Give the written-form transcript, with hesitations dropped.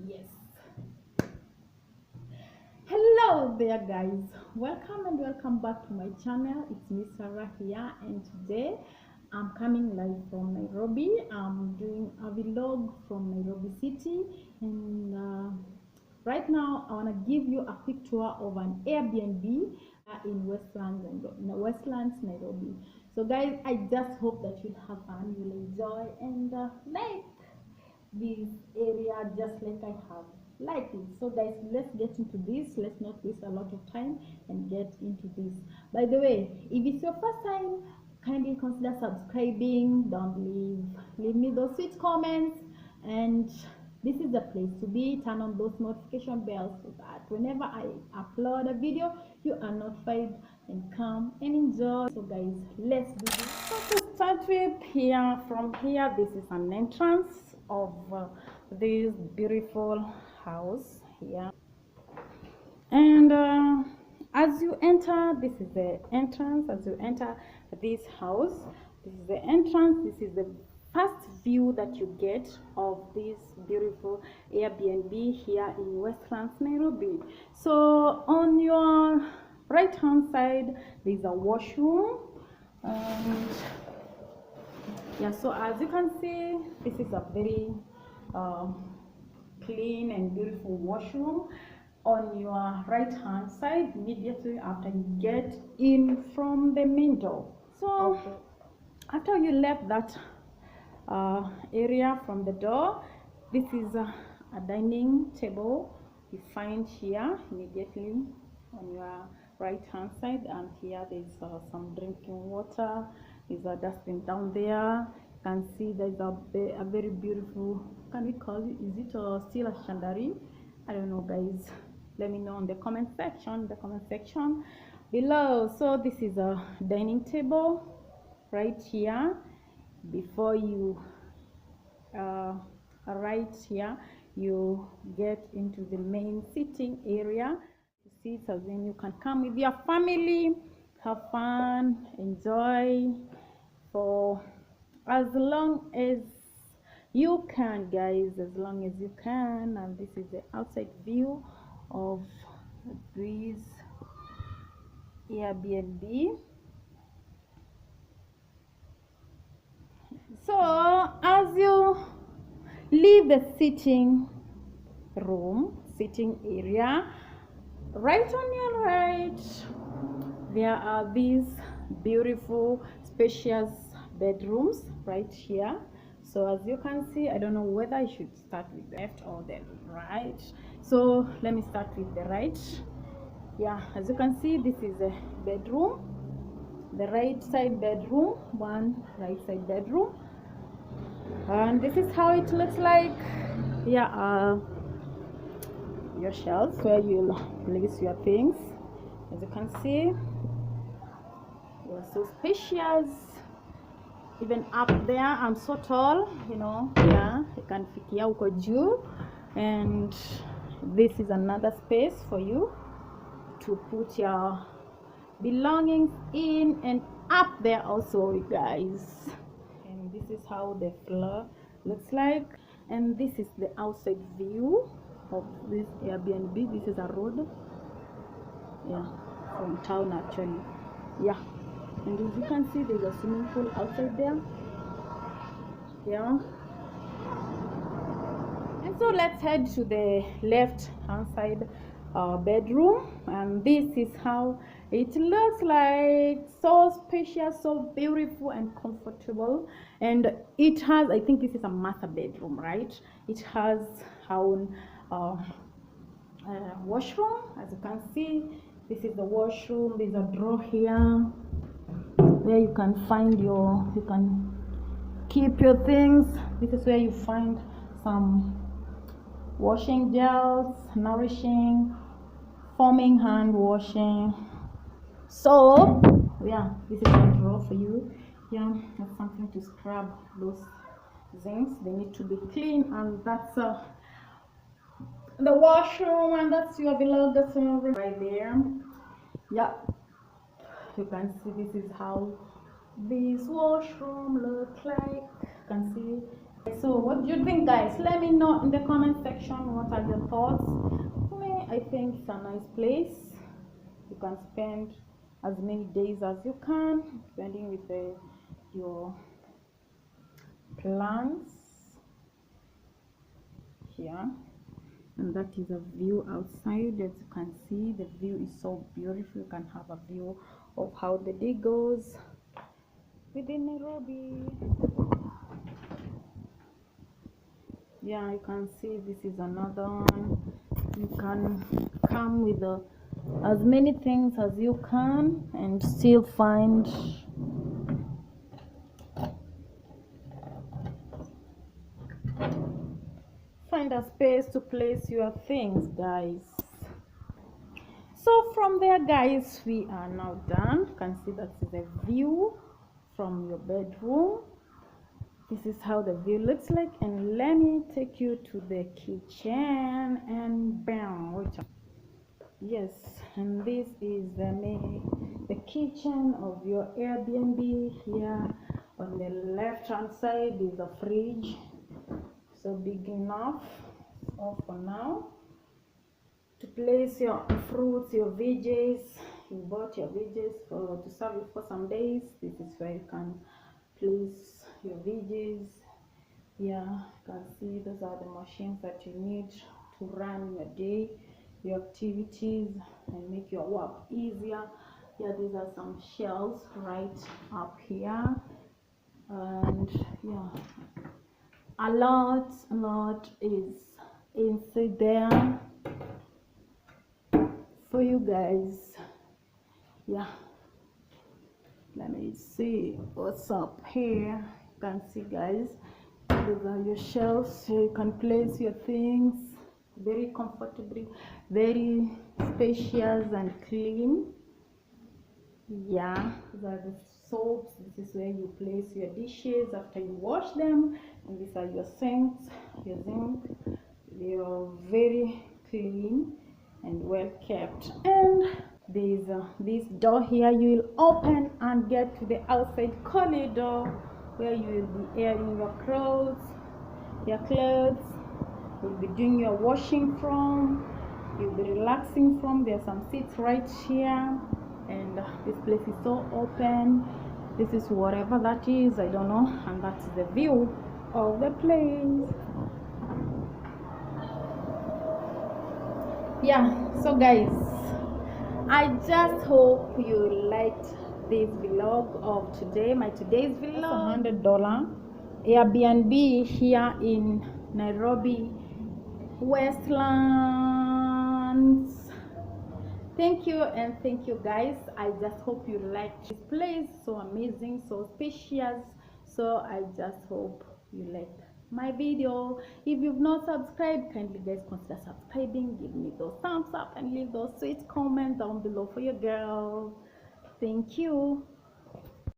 Yes. Hello there, guys. Welcome and welcome back to my channel. It's Miss Sarah here, and today I'm coming live from Nairobi. I'm doing a vlog from Nairobi City, and right now I want to give you a quick tour of an Airbnb in Westlands, Nairobi. So, guys, I just hope that you'll have fun, you'll enjoy, and like this area just like I have like it. So guys, let's get into this. Let's not waste a lot of time and get into this. By the way, if it's your first time, kindly consider subscribing. Don't leave me those sweet comments, and this is the place to be. Turn on those notification bells so that whenever I upload a video, you are notified, and come and enjoy. So guys, let's do this. So to start with, here from here, this is an entrance of this beautiful house here, and as you enter, this is the entrance. As you enter this house, this is the entrance. This is the first view that you get of this beautiful Airbnb here in Westlands, Nairobi. So on your right hand side, there's a washroom, and yeah, so as you can see, this is a very clean and beautiful washroom. On your right hand side, immediately after you get in from the main door. So after you left that area from the door, this is a dining table you find here immediately on your right hand side, and here there's some drinking water. There's a dustbin down there. You can see there's a very beautiful, can we call it, is it still a chandelier? I don't know, guys. Let me know in the comment section below. So this is a dining table right here. Before you right here, you get into the main sitting area. You see, so then you can come with your family, have fun, enjoy for as long as you can, guys, as long as you can. And this is the outside view of this Airbnb. So as you leave the sitting area, right on your right, there are these beautiful spacious bedrooms right here. So as you can see, I don't know whether I should start with the left or the right. So let me start with the right. Yeah, as you can see, this is a bedroom, the right side bedroom, one right side bedroom, and this is how it looks like. Yeah, your shelves where you'll place your things. As you can see, they're so spacious. Even up there, I'm so tall, you know. Yeah, you can fikia uko juu, and this is another space for you to put your belongings in, and up there also, you guys. And this is how the floor looks like, and this is the outside view of this Airbnb. This is a road, yeah, from town actually. Yeah, and as you can see, there's a swimming pool outside there. Yeah, and so let's head to the left hand side bedroom, and this is how it looks like. So spacious, so beautiful and comfortable. And it has, I think this is a master bedroom, right? It has own washroom. As you can see, this is the washroom. There's a drawer here where you can find you can keep your things. This is where you find some washing gels, nourishing, foaming hand washing. So yeah, this is a drawer for you. Yeah, that's something to scrub those things. They need to be clean, and that's the washroom, and that's your vlog. That's right there. Yeah, you can see this is how this washroom look like. You can see So what do you think, guys? Let me know in the comment section what are your thoughts. For me, I think it's a nice place. You can spend as many days as you can, depending with your plans here. And that is a view outside. As you can see, the view is so beautiful. You can have a view of how the day goes within Nairobi. Yeah, you can see this is another one. You can come with as many things as you can and still find a space to place your things, guys. So from there, guys, we are now done. You can see that is a view from your bedroom. This is how the view looks like, and let me take you to the kitchen. And bam, wait up. Yes, and this is the kitchen of your Airbnb. Here on the left hand side is a fridge, so big enough for now to place your fruits, your veggies. You bought your veggies to serve it for some days. This is where you can place your veggies. Yeah, you can see those are the machines that you need to run your day, your activities, and make your work easier. Yeah, these are some shelves right up here, and yeah, a lot is inside there for you guys. Yeah, let me see what's up here. You can see, guys, these are your shelves, so you can place your things very comfortably, very spacious and clean. Yeah, these are the soaps. This is where you place your dishes after you wash them, and these are your sinks. Your zinc, they're very clean and well kept. And there's this door here you will open and get to the outside corridor where you will be airing your clothes. You'll be doing your washing from, you'll be relaxing from. There's some seats right here, and this place is so open. This is whatever that is, I don't know, and that's the view of the place. Yeah, so guys, I just hope you liked this vlog of today. My today's vlog. That's $100 Airbnb here in Nairobi Westlands. Thank you, and thank you, guys. I just hope you liked this place. So amazing, so spacious. So I just hope you liked my video. If you've not subscribed, kindly guys consider subscribing, give me those thumbs up, and leave those sweet comments down below for your girl. Thank you.